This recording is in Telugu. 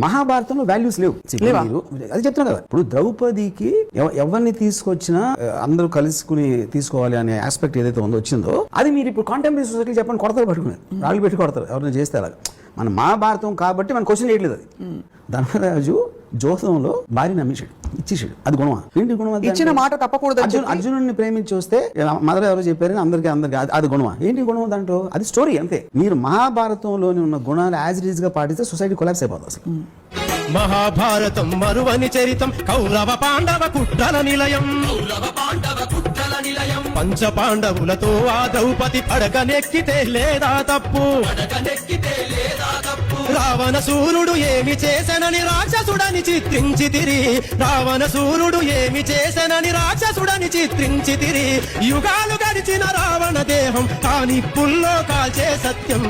మహాభారతంలో వాల్యూస్ లేవు. అది చెప్తున్నా కదా, ఇప్పుడు ద్రౌపదికి ఎవరిని తీసుకొచ్చినా అందరూ కలుసుకుని తీసుకోవాలి అనే ఆస్పెక్ట్ ఏదైతే ఉందో వచ్చిందో, అది మీరు ఇప్పుడు కాంటెంపరీ సొసైటీ చెప్పండి, కొడతారు పట్టుకున్నారు, రాళ్ళు పెట్టి కొడతారు ఎవరైనా చేస్తే. అలాగా మన మహాభారతం కాబట్టి మన క్వశ్చన్ చేయట్లేదు. అది ధర్మరాజు జోసంలో భార్య నమ్మేశాడు, ఇచ్చేసాడు. అది గుణమా? ఏంటి గుణమా? ఇచ్చిన మాట తప్పకూడదు. అర్జునుడిని ప్రేమించి వస్తే మదర్ ఎవరో చెప్పారని అందరికి అది గుణమా? ఏంటి గుణం దాంట్లో? అది స్టోరీ అంతే. మీరు మహాభారతంలోని ఉన్న గుణాలు యాజ్ ఇట్ ఈజ్ గా పాటిస్తే సొసైటీ కొలాప్స్ అయిపోతుంది అసలు. మహాభారతం మరువని చరితం, కౌరవ పాండవ కుట్రల నిలయం. పంచ పాండవులతో ఆ ద్రౌపది పడకనెక్కితే లేదా తప్పు. రావణ సూర్యుడు ఏమి చేసనని రాక్షసుడని చిత్రించితిరి. రావణ సూర్యుడు ఏమి చేసనని రాక్షసుడని చిత్రించితిరి. యుగాలు గడిచిన రావణ దేహం కాని పుల్లో కాల్చే సత్యం.